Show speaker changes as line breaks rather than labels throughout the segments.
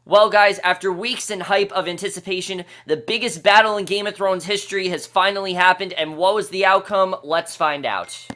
Well, guys, after weeks and hype of anticipation, the biggest battle in Game of Thrones history has finally happened, and what was the outcome? Let's find out.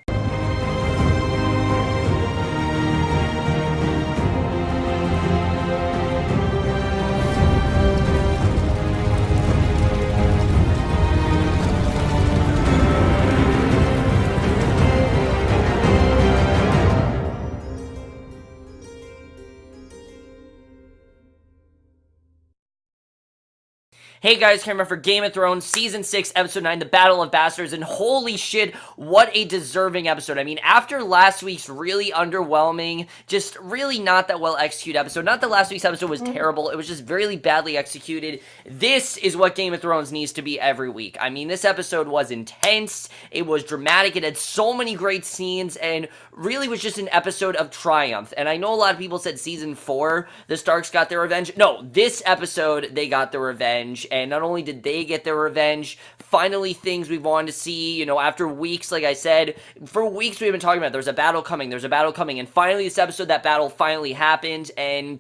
Hey guys, camera for Game of Thrones Season 6, Episode 9, The Battle of Bastards, and holy shit, what a deserving episode. I mean, after last week's really underwhelming, just really not that well executed episode, not that last week's episode was terrible, it was just really badly executed, this is what Game of Thrones needs to be every week. I mean, this episode was intense, it was dramatic, it had so many great scenes, and really was just an episode of triumph. And I know a lot of people said Season 4, the Starks got their revenge. No, this episode, they got their revenge. And not only did they get their revenge, finally things we've wanted to see, you know, after weeks, like I said, for weeks we've been talking about there's a battle coming, and finally this episode, that battle finally happened, and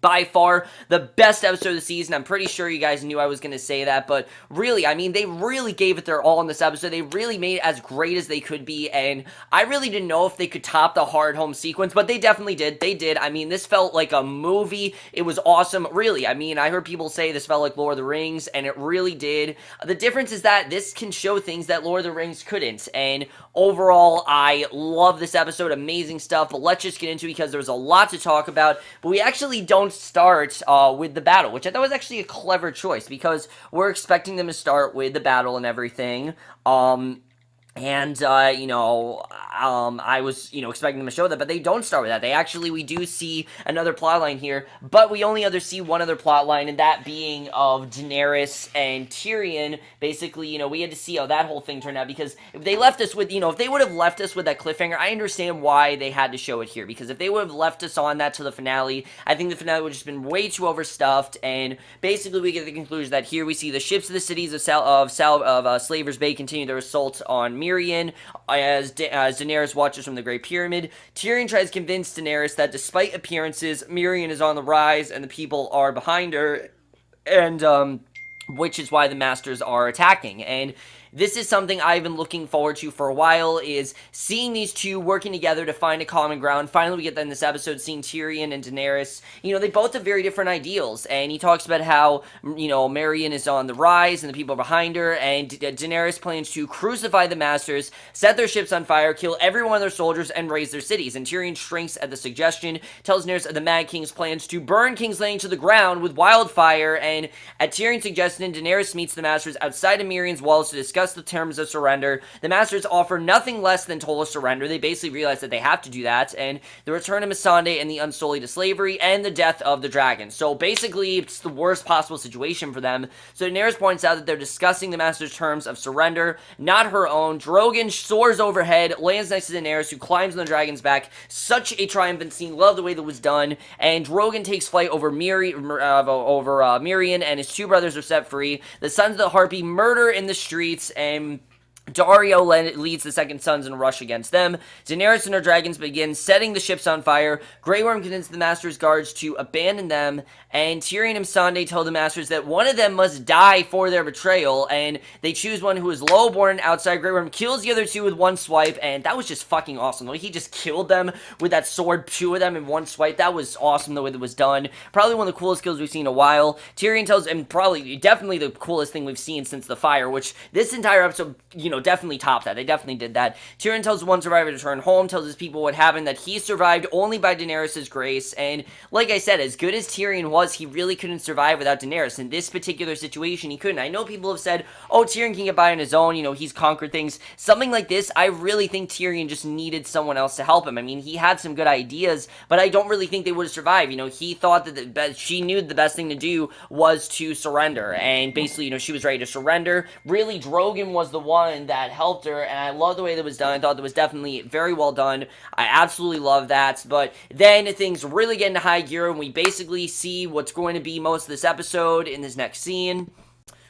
by far the best episode of the season. I'm pretty sure you guys knew I was going to say that, but really, I mean, they really gave it their all in this episode. They really made it as great as they could be, and I really didn't know if they could top the hard home sequence, but they definitely did. They did. I mean, this felt like a movie. It was awesome. Really, I mean, I heard people say this felt like Lord of the Rings, and it really did. The difference is that this can show things that Lord of the Rings couldn't, and overall, I love this episode. Amazing stuff, but let's just get into it because there's a lot to talk about, but we actually don't start with the battle, which I thought was actually a clever choice because we're expecting them to start with the battle and everything. I was, expecting them to show that, but they don't start with that. We do see another plotline here, but we only see one other plotline, and that being of Daenerys and Tyrion. Basically, we had to see how that whole thing turned out, because if they left us with, if they would have left us with that cliffhanger, I understand why they had to show it here, because if they would have left us on that to the finale, I think the finale would have just been way too overstuffed, and basically we get the conclusion that here we see the ships of the cities of Slaver's Bay continue their assault on Mirian as Daenerys watches from the Great Pyramid. Tyrion tries to convince Daenerys that despite appearances, Mirian is on the rise and the people are behind her, and which is why the Masters are attacking. And this is something I've been looking forward to for a while, is seeing these two working together to find a common ground. Finally, we get that in this episode, seeing Tyrion and Daenerys. They both have very different ideals, and he talks about how, Mirian is on the rise and the people are behind her, and Daenerys plans to crucify the Masters, set their ships on fire, kill every one of their soldiers, and raise their cities. And Tyrion shrinks at the suggestion, tells Daenerys the Mad King's plans to burn King's Landing to the ground with wildfire, and at Tyrion's suggestion, Daenerys meets the Masters outside of Mirian's walls to discuss the terms of surrender. The Masters offer nothing less than total surrender. They basically realize that they have to do that, and the return of Missandei and the Unsullied to slavery, and the death of the dragon. So basically, it's the worst possible situation for them. So Daenerys points out that they're discussing the Masters' terms of surrender, not her own. Drogon soars overhead, lands next to Daenerys, who climbs on the dragon's back. Such a triumphant scene. Love the way that was done. And Drogon takes flight over Mirian, and his two brothers are set free. The Sons of the Harpy murder in the streets, and Daario leads the Second Sons in a rush against them. Daenerys and her dragons begin setting the ships on fire. Grey Worm convinces the Masters' guards to abandon them, and Tyrion and Missandei tell the Masters that one of them must die for their betrayal, and they choose one who is low-born and outside. Grey Worm kills the other two with one swipe, and that was just fucking awesome. Like, he just killed them with that sword, two of them in one swipe. That was awesome the way that was done. Probably one of the coolest kills we've seen in a while. Tyrion tells, and definitely the coolest thing we've seen since the fire, which this entire episode, definitely topped that. They definitely did that. Tyrion tells one survivor to return home, tells his people what happened, that he survived only by Daenerys' grace, and like I said, as good as Tyrion was, he really couldn't survive without Daenerys. In this particular situation, he couldn't. I know people have said, oh, Tyrion can get by on his own, he's conquered things. Something like this, I really think Tyrion just needed someone else to help him. I mean, he had some good ideas, but I don't really think they would have survived. He thought that she knew the best thing to do was to surrender, and basically, she was ready to surrender. Really, Drogon was the one that helped her, and I love the way that was done. I thought that was definitely very well done. I absolutely love that, but then things really get into high gear, and we basically see what's going to be most of this episode in this next scene.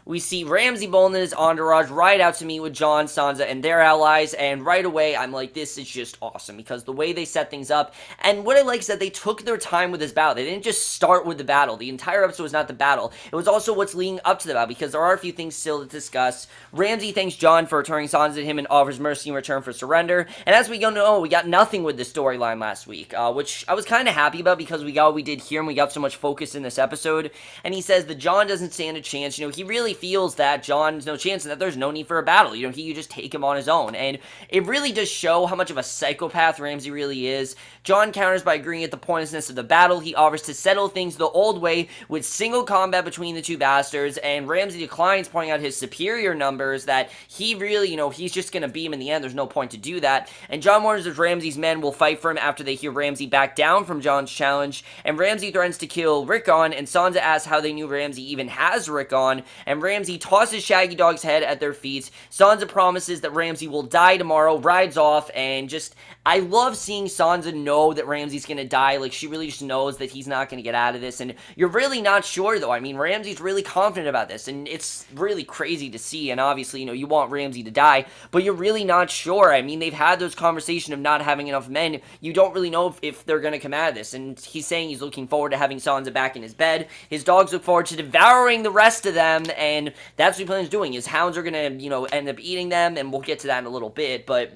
we see Ramsay Bolton and his entourage ride out to meet with Jon, Sansa, and their allies, and right away, I'm like, this is just awesome, because the way they set things up, and what I like is that they took their time with this battle. They didn't just start with the battle. The entire episode was not the battle. It was also what's leading up to the battle, because there are a few things still to discuss. Ramsay thanks Jon for returning Sansa to him and offers mercy in return for surrender, and as we go know, we got nothing with the storyline last week, which I was kind of happy about, because we got what we did here, and we got so much focus in this episode, and he says that Jon doesn't stand a chance. He really feels that Jon's no chance and that there's no need for a battle. He could just take him on his own, and it really does show how much of a psychopath Ramsay really is. Jon counters by agreeing at the pointlessness of the battle. He offers to settle things the old way with single combat between the two bastards, and Ramsay declines, pointing out his superior numbers, that he really, he's just gonna beat him in the end. There's no point to do that, and Jon warns that Ramsay's men will fight for him after they hear Ramsay back down from Jon's challenge, and Ramsay threatens to kill Rickon, and Sansa asks how they knew Ramsay even has Rickon, and Ramsay tosses Shaggy Dog's head at their feet. Sansa promises that Ramsay will die tomorrow, rides off, and just, I love seeing Sansa know that Ramsay's gonna die. Like, she really just knows that he's not gonna get out of this, and you're really not sure, though. I mean, Ramsay's really confident about this, and it's really crazy to see, and obviously, you want Ramsay to die, but you're really not sure. I mean, they've had those conversations of not having enough men. You don't really know if they're gonna come out of this, and he's saying he's looking forward to having Sansa back in his bed. His dogs look forward to devouring the rest of them, and that's what he plans doing. His hounds are gonna, end up eating them, and we'll get to that in a little bit, but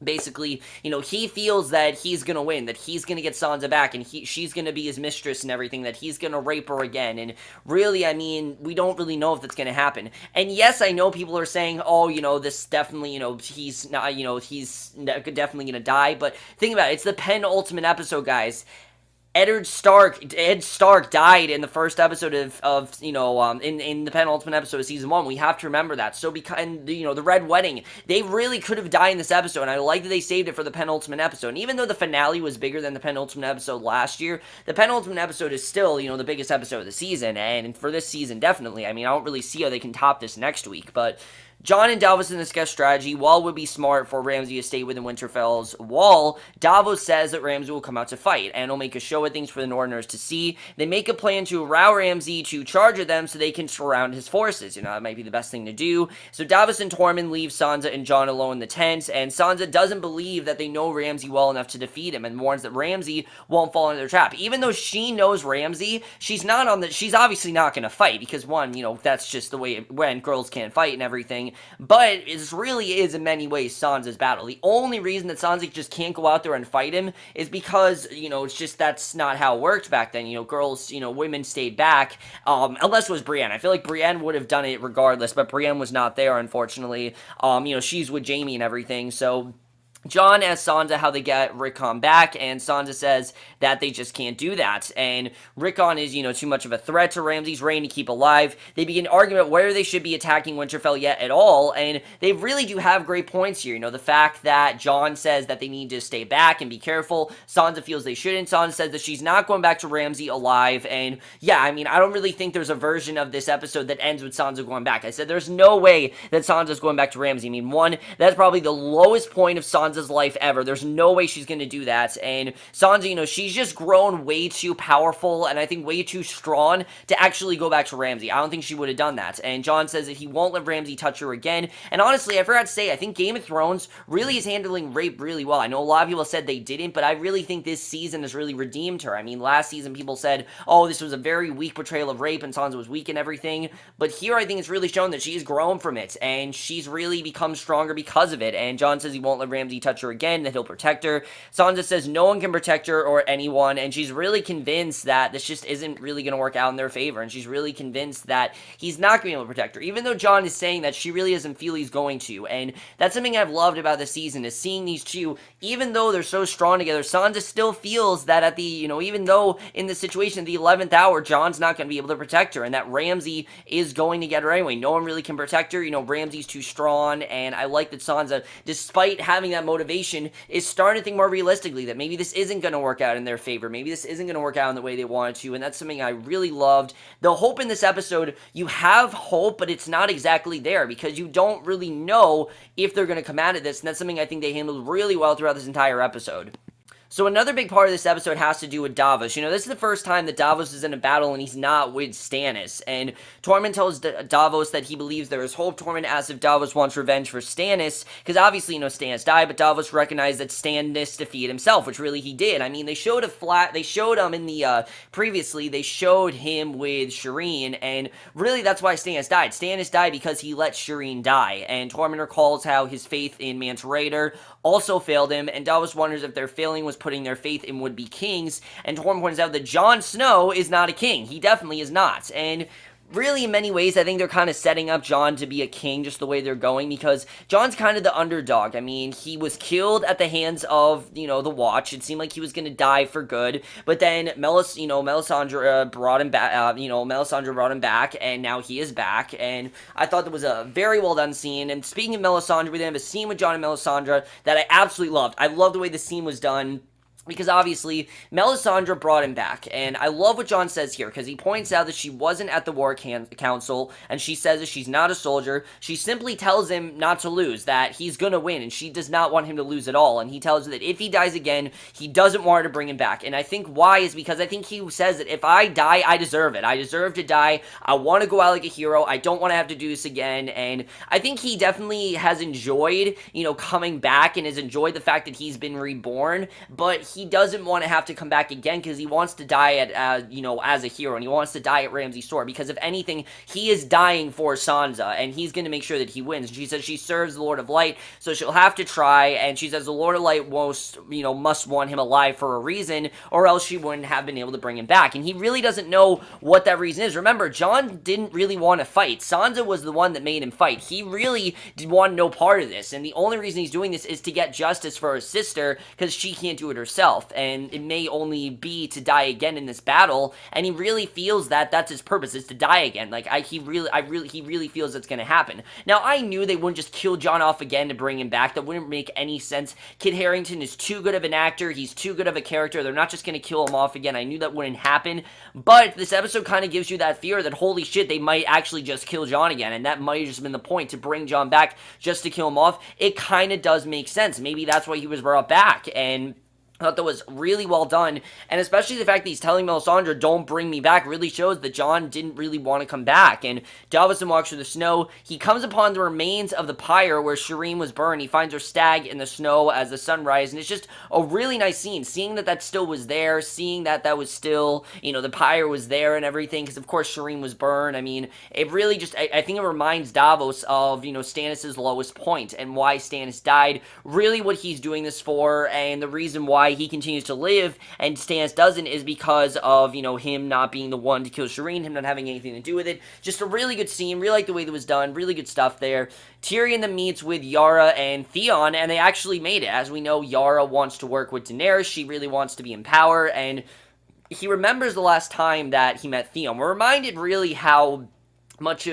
basically, he feels that he's gonna win, that he's gonna get Sansa back, and she's gonna be his mistress and everything, that he's gonna rape her again, and really, I mean, we don't really know if that's gonna happen. And yes, I know people are saying, oh, this definitely, he's not, he's definitely gonna die, but think about it, it's the penultimate episode, guys. Ed Stark died in the first episode in the penultimate episode of season 1. We have to remember that. So, the Red Wedding, they really could have died in this episode, and I like that they saved it for the penultimate episode. And even though the finale was bigger than the penultimate episode last year, the penultimate episode is still, the biggest episode of the season, and for this season, definitely. I mean, I don't really see how they can top this next week, but Jon and Davos discuss strategy. Wall would be smart for Ramsay to stay within Winterfell's wall. Davos says that Ramsay will come out to fight, and will make a show of things for the Northerners to see. They make a plan to rout Ramsay to charge at them so they can surround his forces. That might be the best thing to do. So Davos and Tormund leave Sansa and Jon alone in the tent, and Sansa doesn't believe that they know Ramsay well enough to defeat him, and warns that Ramsay won't fall into their trap. Even though she knows Ramsay, she's obviously not going to fight, because one, that's just the way when girls can't fight and everything. But it really is in many ways Sansa's battle. The only reason that Sansa just can't go out there and fight him is because, it's just that's not how it worked back then. Girls, women stayed back, unless it was Brienne. I feel like Brienne would have done it regardless, but Brienne was not there, unfortunately. She's with Jaime and everything, so Jon asks Sansa how they get Rickon back, and Sansa says that they just can't do that, and Rickon is, too much of a threat to Ramsay's reign to keep alive. They begin arguing about whether they should be attacking Winterfell yet at all, and they really do have great points here. The fact that Jon says that they need to stay back and be careful, Sansa feels they shouldn't. Sansa says that she's not going back to Ramsay alive, and yeah, I mean, I don't really think there's a version of this episode that ends with Sansa going back. I said there's no way that Sansa's going back to Ramsay. I mean, one, that's probably the lowest point of Sansa's life ever. There's no way she's going to do that, and Sansa, she's just grown way too powerful, and I think way too strong to actually go back to Ramsay. I don't think she would have done that, and Jon says that he won't let Ramsay touch her again, and honestly, I forgot to say, I think Game of Thrones really is handling rape really well. I know a lot of people said they didn't, but I really think this season has really redeemed her. I mean, last season people said, oh, this was a very weak portrayal of rape, and Sansa was weak and everything, but here I think it's really shown that she's grown from it, and she's really become stronger because of it, and Jon says he won't let Ramsay touch her again, that he'll protect her. Sansa says no one can protect her or anyone, and she's really convinced that this just isn't really going to work out in their favor, and she's really convinced that he's not going to be able to protect her, even though Jon is saying that she really doesn't feel he's going to, and that's something I've loved about this season, is seeing these two, even though they're so strong together, Sansa still feels that at the, even though in the situation at the 11th hour, Jon's not going to be able to protect her, and that Ramsay is going to get her anyway. No one really can protect her, Ramsay's too strong, and I like that Sansa, despite having that motivation, is starting to think more realistically that maybe this isn't going to work out in their favor. Maybe this isn't going to work out in the way they wanted to, and that's something I really loved. The hope in this episode, you have hope, but it's not exactly there, because you don't really know if they're going to come out of this, and that's something I think they handled really well throughout this entire episode. So another big part of this episode has to do with Davos. This is the first time that Davos is in a battle and he's not with Stannis. And Tormund tells Davos that he believes there is hope. Tormund asks if Davos wants revenge for Stannis, because obviously, Stannis died, but Davos recognized that Stannis defeated himself, which really he did. I mean, they showed him in the, previously, they showed him with Shireen, and really that's why Stannis died. Stannis died because he let Shireen die, and Tormund recalls how his faith in Mance Rayder also failed him, and Davos wonders if their failing was putting their faith in would-be kings, and Tormund points out that Jon Snow is not a king. He definitely is not, and really, in many ways, I think they're kind of setting up Jon to be a king just the way they're going, because Jon's kind of the underdog. I mean, he was killed at the hands of, the Watch. It seemed like he was going to die for good, but then Melisandre brought him back, Melisandre brought him back, and now he is back, and I thought that was a very well done scene. And speaking of Melisandre, we then have a scene with Jon and Melisandre that I absolutely loved. I love the way the scene was done, because obviously, Melisandre brought him back, and I love what Jon says here, because he points out that she wasn't at the War Council, and she says that she's not a soldier. She simply tells him not to lose, that he's gonna win, and she does not want him to lose at all, and he tells her that if he dies again, he doesn't want her to bring him back, and I think why is because I think he says that if I die, I deserve it. I deserve to die. I want to go out like a hero. I don't want to have to do this again, and I think he definitely has enjoyed, coming back, and has enjoyed the fact that he's been reborn, but he doesn't want to have to come back again because he wants to die at, as a hero, and he wants to die at Ramsay's sword, because if anything, he is dying for Sansa, and he's going to make sure that he wins. She says she serves the Lord of Light, so she'll have to try, and she says the Lord of Light must want him alive for a reason, or else she wouldn't have been able to bring him back, and he really doesn't know what that reason is. Remember, Jon didn't really want to fight. Sansa was the one that made him fight. He really did want no part of this, and the only reason he's doing this is to get justice for his sister, because she can't do it herself. And it may only be to die again in this battle, and he really feels that that's his purpose, is to die again. Like, he really feels it's gonna happen. Now, I knew they wouldn't just kill Jon off again to bring him back. That wouldn't make any sense. Kit Harington is too good of an actor. He's too good of a character. They're not just gonna kill him off again. I knew that wouldn't happen, but this episode kind of gives you that fear that, holy shit, they might actually just kill Jon again, and that might have just been the point, to bring Jon back just to kill him off. It kind of does make sense. Maybe that's why he was brought back, and I thought that was really well done, and especially the fact that he's telling Melisandre, don't bring me back, really shows that Jon didn't really want to come back. And Davos walks through the snow. He comes upon the remains of the pyre where Shireen was burned. He finds her stag in the snow as the sun rises, and it's just a really nice scene, seeing that still was there, seeing that was still, the pyre was there and everything, because of course Shireen was burned. I mean, it really just, I think it reminds Davos of, Stannis' lowest point, and why Stannis died, really what he's doing this for, and the reason why he continues to live and Stannis doesn't is because of, him not being the one to kill Shireen, him not having anything to do with it. Just a really good scene, really like the way that was done, really good stuff there. Tyrion then meets with Yara and Theon, and they actually made it. As we know, Yara wants to work with Daenerys, she really wants to be in power, and he remembers the last time that he met Theon. We're reminded really how much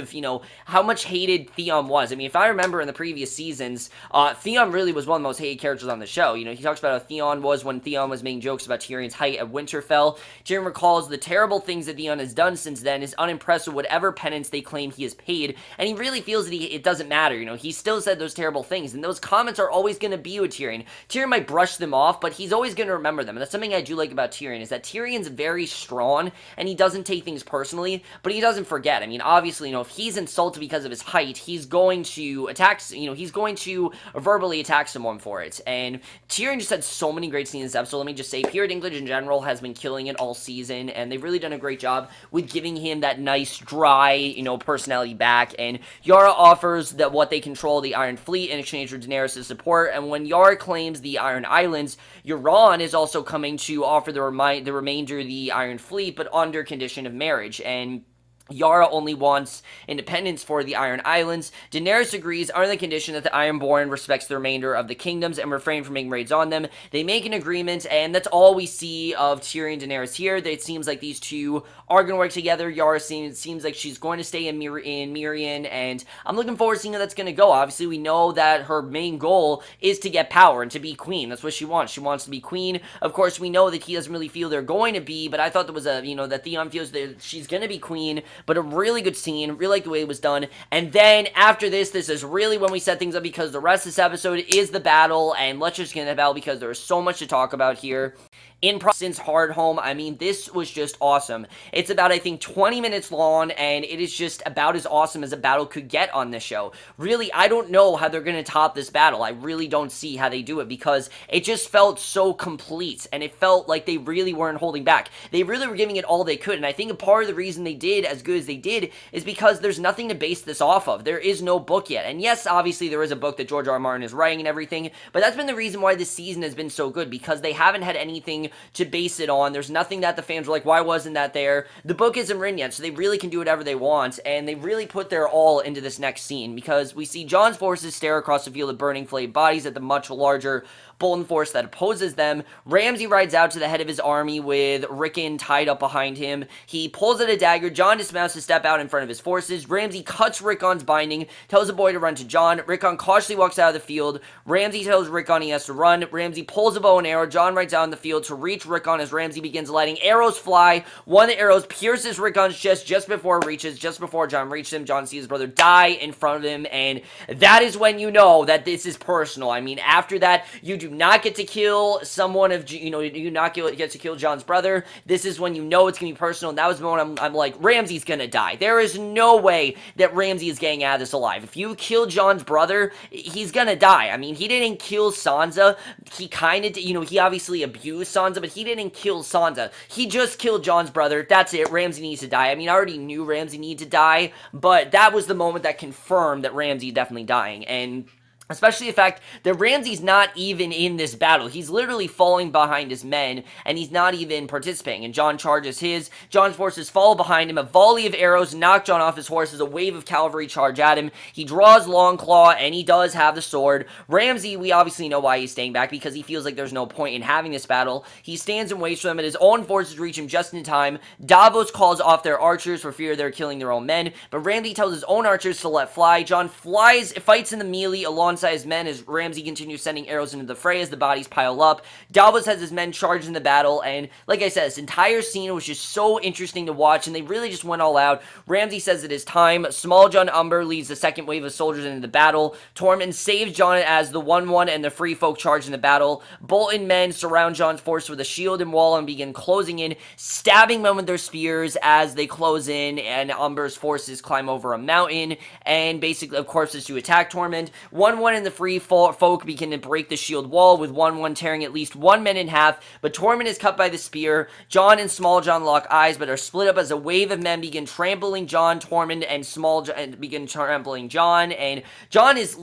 hated Theon was. I mean, if I remember in the previous seasons, Theon really was one of the most hated characters on the show. He talks about how Theon was when Theon was making jokes about Tyrion's height at Winterfell. Tyrion recalls the terrible things that Theon has done since then, is unimpressed with whatever penance they claim he has paid, and he really feels that it doesn't matter. He still said those terrible things, and those comments are always going to be with Tyrion. Tyrion might brush them off, but he's always going to remember them, and that's something I do like about Tyrion, is that Tyrion's very strong, and he doesn't take things personally, but he doesn't forget. I mean, obviously, if he's insulted because of his height, he's going to attack, he's going to verbally attack someone for it. And Tyrion just had so many great scenes in this episode. Let me just say, Peter Dinklage in general has been killing it all season, and they've really done a great job with giving him that nice, dry, personality back. And Yara offers that what they control the Iron Fleet in exchange for Daenerys' support, and when Yara claims the Iron Islands, Euron is also coming to offer the remainder of the Iron Fleet, but under condition of marriage. And Yara only wants independence for the Iron Islands. Daenerys agrees on the condition that the Ironborn respects the remainder of the kingdoms and refrain from making raids on them. They make an agreement, and that's all we see of Tyrion and Daenerys here. It seems like these two are going to work together. Yara seems like she's going to stay in Mirian, and I'm looking forward to seeing how that's going to go. Obviously, we know that her main goal is to get power and to be queen. That's what she wants. She wants to be queen. Of course, we know that he doesn't really feel they're going to be, but I thought there was that Theon feels that she's going to be queen, but a really good scene. Really like the way it was done. And then after this is really when we set things up, because the rest of this episode is the battle, and let's just get into the battle because there's so much to talk about here. In since Hardhome, I mean, this was just awesome. It's about, I think, 20 minutes long, and it is just about as awesome as a battle could get on this show. Really, I don't know how they're going to top this battle. I really don't see how they do it, because it just felt so complete, and it felt like they really weren't holding back. They really were giving it all they could, and I think a part of the reason they did as good as they did is because there's nothing to base this off of. There is no book yet, and yes, obviously there is a book that George R. R. Martin is writing and everything, but that's been the reason why this season has been so good, because they haven't had anything to base it on. There's nothing that the fans were like, why wasn't that there? The book isn't written yet, so they really can do whatever they want, and they really put their all into this next scene, because we see Jon's forces stare across the field of burning flame bodies at the much larger Bolton force that opposes them. Ramsay rides out to the head of his army with Rickon tied up behind him. He pulls out a dagger. Jon dismounts to step out in front of his forces. Ramsay cuts Rickon's binding, tells the boy to run to Jon. Rickon cautiously walks out of the field. Ramsay tells Rickon he has to run. Ramsay pulls a bow and arrow. Jon rides out in the field to reach Rickon as Ramsay begins letting arrows fly. One of the arrows pierces Rickon's chest just before it reaches, just before Jon reaches him. Jon sees his brother die in front of him, and that is when you know that this is personal. I mean, after that, you do not get to kill someone of, you do not get to kill Jon's brother. This is when you know it's going to be personal, and that was the moment I'm like, Ramsay's going to die. There is no way that Ramsay is getting out of this alive. If you kill Jon's brother, he's going to die. I mean, he didn't kill Sansa. He kind of, he obviously abused Sansa, but he didn't kill Sansa. He just killed Jon's brother. That's it. Ramsay needs to die. I mean, I already knew Ramsay needed to die, but that was the moment that confirmed that Ramsay is definitely dying, and especially the fact that Ramsay's not even in this battle. He's literally falling behind his men, and he's not even participating. And Jon charges his. Jon's forces follow behind him. A volley of arrows knock Jon off his horse as a wave of cavalry charge at him. He draws Longclaw, and he does have the sword. Ramsay, we obviously know why he's staying back, because he feels like there's no point in having this battle. He stands and waits for them, and his own forces reach him just in time. Davos calls off their archers for fear they're killing their own men, but Ramsay tells his own archers to let fly. Jon fights in the melee alongside his men as Ramsay continues sending arrows into the fray as the bodies pile up. Davos has his men charged in the battle, and like I said, this entire scene was just so interesting to watch, and they really just went all out. Ramsay says it is time. Small Jon Umber leads the second wave of soldiers into the battle. Tormund saves Jon as the 1-1 and the free folk charge in the battle. Bolton men surround Jon's force with a shield and wall and begin closing in, stabbing them with their spears as they close in, and Umber's forces climb over a mountain, and basically, of course, is to attack Tormund. 1-1 and the free folk begin to break the shield wall, with 1-1 tearing at least one man in half, but Tormund is cut by the spear. Jon and Small Jon lock eyes, but are split up as a wave of men begin trampling Jon. Tormund and Small Jon begin trampling Jon, and Jon is...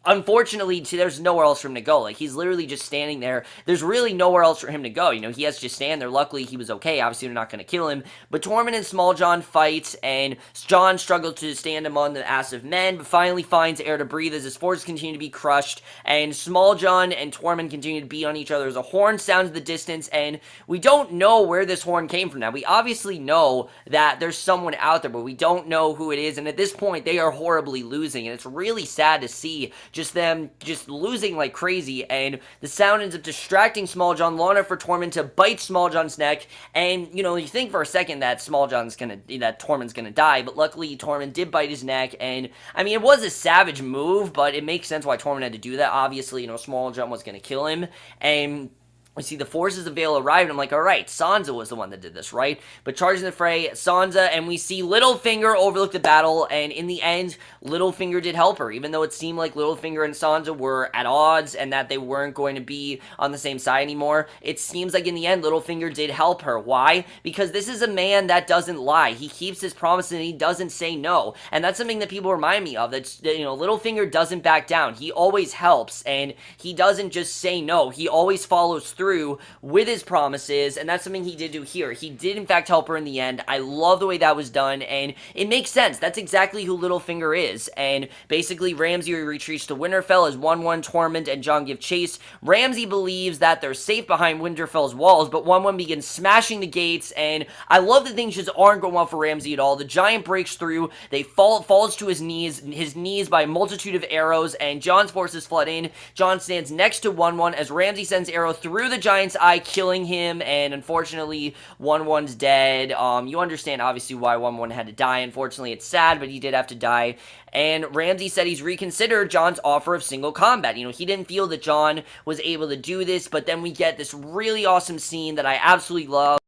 unfortunately, there's nowhere else for him to go. Like, he's literally just standing there. There's really nowhere else for him to go. He has to just stand there. Luckily, he was okay. Obviously, they're not going to kill him. But Tormund and Small Jon fight, and Jon struggles to stand among the ass of men, but finally finds air to breathe as his forces continue to be crushed, and Small Jon and Tormund continue to beat on each other as a horn sounds in the distance, and we don't know where this horn came from now. We obviously know that there's someone out there, but we don't know who it is, and at this point, they are horribly losing, and it's really sad to see just them just losing like crazy, and the sound ends up distracting Small Jon long enough for Tormund to bite Small Jon's neck, and you think for a second that Tormund's gonna die, but luckily Tormund did bite his neck, and I mean, it was a savage move, but it makes sense why Tormund had to do that. Obviously, Small Jon was gonna kill him, and we see the forces of Vale arrive, and I'm like, alright, Sansa was the one that did this, right? But charging the fray, Sansa, and we see Littlefinger overlook the battle, and in the end, Littlefinger did help her, even though it seemed like Littlefinger and Sansa were at odds, and that they weren't going to be on the same side anymore. It seems like in the end, Littlefinger did help her. Why? Because this is a man that doesn't lie. He keeps his promises, and he doesn't say no, and that's something that people remind me of, that, Littlefinger doesn't back down. He always helps, and he doesn't just say no. He always follows through with his promises, and that's something he did do here. He did in fact help her in the end. I love the way that was done, and it makes sense. That's exactly who Littlefinger is, and basically Ramsay retreats to Winterfell as 1-1 Tormund and Jon give chase. Ramsay believes that they're safe behind Winterfell's walls, but 1-1 begins smashing the gates, and I love that things just aren't going well for Ramsay at all. The giant breaks through, they falls to his knees by a multitude of arrows, and Jon's forces flood in. Jon stands next to 1-1 as Ramsay sends arrow through the the Giant's Eye, killing him, and unfortunately, 1-1's dead. You understand, obviously, why 1-1 had to die. Unfortunately, it's sad, but he did have to die. And Ramsey said he's reconsidered Jon's offer of single combat. You know, he didn't feel that Jon was able to do this, but then we get this really awesome scene that I absolutely love.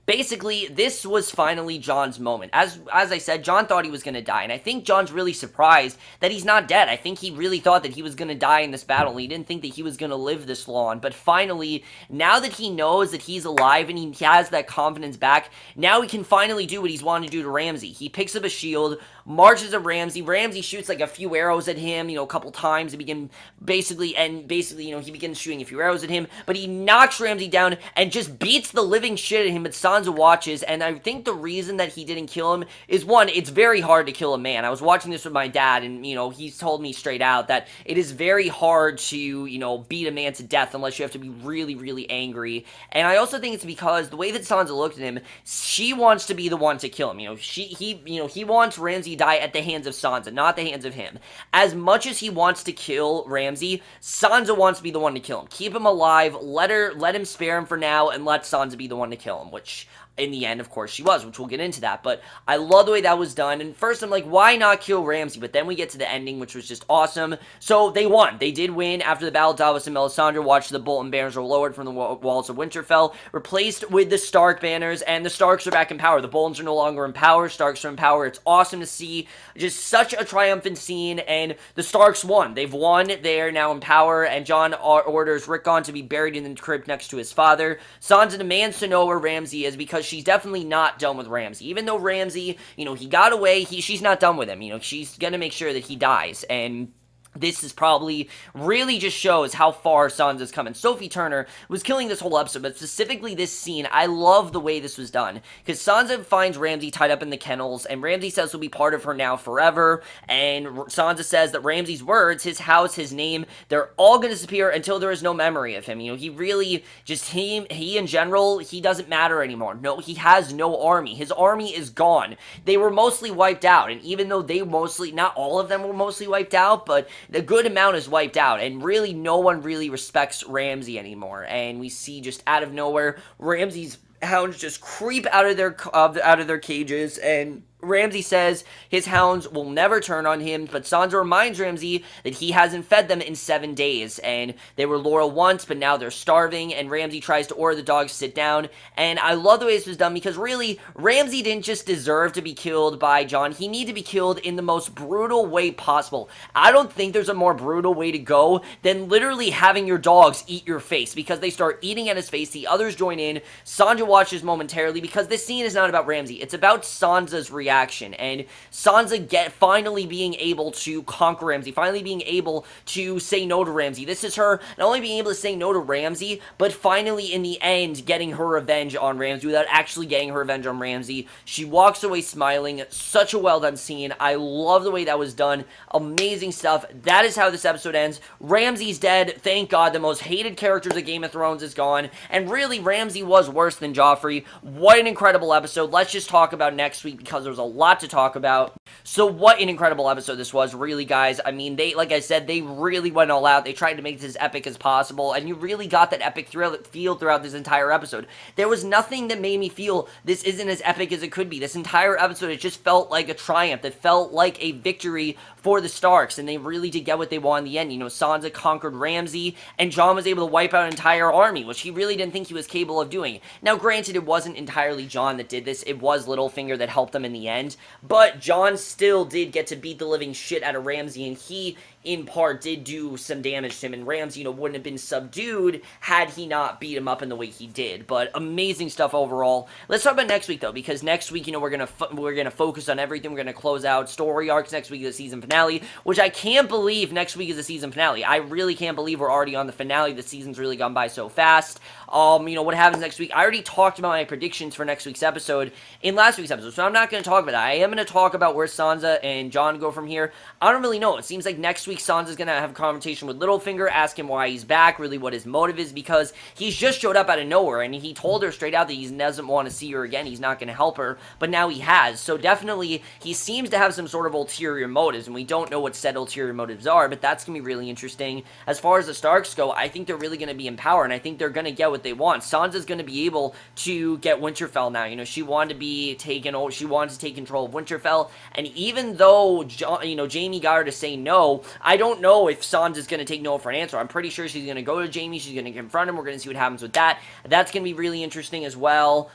Basically, this was finally Jon's moment. As I said, Jon thought he was going to die, and I think Jon's really surprised that he's not dead. I think he really thought that he was going to die in this battle. He didn't think that he was going to live this long, but finally, now that he knows that he's alive and he has that confidence back, now he can finally do what he's wanted to do to Ramsey. He picks up a shield, marches at Ramsey. Ramsey shoots like a few arrows at him, you know, a couple times. He begins you know, he begins shooting a few arrows at him, but he knocks Ramsey down and just beats the living shit at him. But Sansa watches, and I think the reason that he didn't kill him is, one, it's very hard to kill a man. I was watching this with my dad, and, you know, he's told me straight out that it is very hard to, you know, beat a man to death unless you have to be really, really angry. And I also think it's because the way that Sansa looked at him, she wants to be the one to kill him. You know, he wants Ramsey to die at the hands of Sansa, not the hands of him. As much as he wants to kill Ramsey, Sansa wants to be the one to kill him. Keep him alive, let him spare him for now, and let Sansa be the one to kill him, which in the end, of course, she was, which we'll get into that. But I love the way that was done. And first, I'm like, why not kill Ramsey? But then we get to the ending, which was just awesome. So they won. They did win. After the battle, Davos and Melisandre watched the Bolton banners were lowered from the walls of Winterfell, replaced with the Stark banners, and the Starks are back in power. The Boltons are no longer in power. Starks are in power. It's awesome to see. Just such a triumphant scene, and the Starks won. They've won. They are now in power, and Jon orders Rickon to be buried in the crypt next to his father. Sansa demands to know where Ramsey is because she's definitely not done with Ramsey. Even though Ramsey, you know, he got away, she's not done with him. You know, she's gonna make sure that he dies, and this is probably really just shows how far Sansa's come. And Sophie Turner was killing this whole episode, but specifically this scene, I love the way this was done. Because Sansa finds Ramsey tied up in the kennels, and Ramsey says he'll be part of her now forever. And Sansa says that Ramsey's words, his house, his name, they're all going to disappear until there is no memory of him. You know, he really, just he in general, he doesn't matter anymore. No, he has no army. His army is gone. They were mostly wiped out, and even though they mostly, not all of them were mostly wiped out, but the good amount is wiped out, and really no one really respects Ramsey anymore. And we see just out of nowhere, Ramsey's hounds just creep out of their cages, and Ramsey says his hounds will never turn on him, but Sansa reminds Ramsey that he hasn't fed them in 7 days, and they were loyal once, but now they're starving, and Ramsey tries to order the dogs to sit down, and I love the way this was done, because really, Ramsey didn't just deserve to be killed by Jon, he needed to be killed in the most brutal way possible. I don't think there's a more brutal way to go than literally having your dogs eat your face, because they start eating at his face, the others join in, Sansa watches momentarily, because this scene is not about Ramsey, it's about Sansa's reaction, and Sansa finally being able to conquer Ramsey, finally being able to say no to Ramsey. This is her not only being able to say no to Ramsey, but finally in the end getting her revenge on Ramsey without actually getting her revenge on Ramsey. She walks away smiling. Such a well done scene. I love the way that was done. Amazing stuff. That is how this episode ends. Ramsey's dead. Thank God. The most hated characters of Game of Thrones is gone. And really, Ramsey was worse than Joffrey. What an incredible episode. Let's just talk about next week because there's a lot to talk about. So what an incredible episode this was, really, guys. I mean, like I said, they really went all out. They tried to make this as epic as possible, and you really got that epic feel throughout this entire episode. There was nothing that made me feel this isn't as epic as it could be. This entire episode, it just felt like a triumph. It felt like a victory for the Starks, and they really did get what they wanted in the end. You know, Sansa conquered Ramsey, and Jon was able to wipe out an entire army, which he really didn't think he was capable of doing. Now, granted, it wasn't entirely Jon that did this. It was Littlefinger that helped them in the end, but Jon still did get to beat the living shit out of Ramsey, and he, in part, did do some damage to him, and Ramsey, you know, wouldn't have been subdued had he not beat him up in the way he did. But amazing stuff overall. Let's talk about next week, though, because next week, you know, we're gonna focus on everything. We're gonna close out story arcs. Next week is the season finale, which I can't believe next week is the season finale. I really can't believe we're already on the finale. The season's really gone by so fast. what happens next week. I already talked about my predictions for next week's episode in last week's episode, so I'm not going to talk about that. I am going to talk about where Sansa and Jon go from here. I don't really know. It seems like next week Sansa's going to have a conversation with Littlefinger, ask him why he's back, really what his motive is, because he's just showed up out of nowhere, and he told her straight out that he doesn't want to see her again. He's not going to help her, but now he has. So definitely, he seems to have some sort of ulterior motives, and we don't know what said ulterior motives are, but that's going to be really interesting. As far as the Starks go, I think they're really going to be in power, and I think they're going to get what they want. Sansa's going to be able to get Winterfell now. She wanted to be taken over. She wanted to take control of Winterfell, and even though Jaime got her to say no, I don't know if Sansa's going to take no for an answer. I'm pretty sure she's going to go to Jaime. She's going to confront him. We're going to see what happens with that. That's going to be really interesting as well.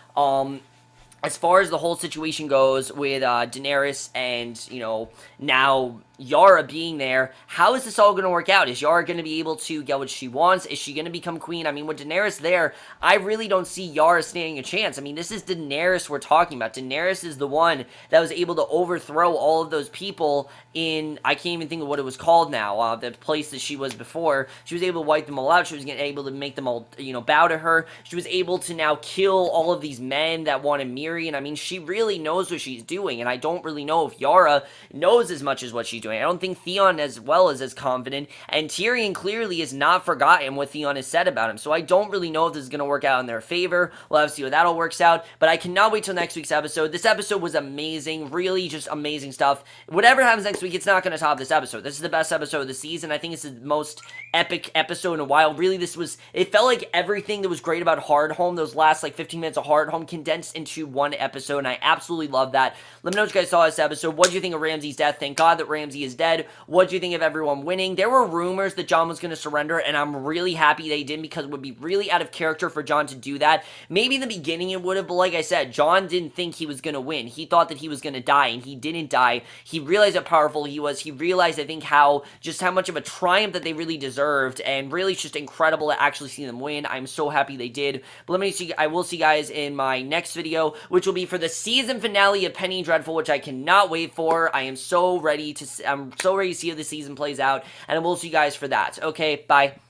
As far as the whole situation goes with Daenerys and, now Yara being there, how is this all going to work out? Is Yara going to be able to get what she wants? Is she going to become queen? I mean, with Daenerys there, I really don't see Yara standing a chance. I mean, this is Daenerys we're talking about. Daenerys is the one that was able to overthrow all of those people in, I can't even think of what it was called now, the place that she was before. She was able to wipe them all out. She was able to make them all, bow to her. She was able to now kill all of these men that wanted Miriam. I mean, she really knows what she's doing, and I don't really know if Yara knows as much as what she's doing. I don't think Theon as well is as confident, and Tyrion clearly has not forgotten what Theon has said about him, so I don't really know if this is going to work out in their favor. We'll have to see how that all works out, but I cannot wait till next week's episode. This episode was amazing, really just amazing stuff. Whatever happens next week, it's not going to top this episode. This is the best episode of the season. I think it's the most epic episode in a while. Really, it felt like everything that was great about Hardhome, those last 15 minutes of Hardhome, condensed into one episode, and I absolutely love that. Let me know what you guys saw this episode. What do you think of Ramsay's death? Thank God that Ramsay is dead. What do you think of everyone winning? There were rumors that Jon was going to surrender, and I'm really happy they didn't, because it would be really out of character for Jon to do that. Maybe in the beginning it would have, but like I said, Jon didn't think he was going to win. He thought that he was going to die, and he didn't die. He realized how powerful he was. He realized, I think, how much of a triumph that they really deserved, and really it's just incredible to actually see them win. I'm so happy they did. But I will see you guys in my next video, which will be for the season finale of Penny Dreadful, which I cannot wait for. I'm so ready to see how the season plays out, and we'll see you guys for that. Okay, bye.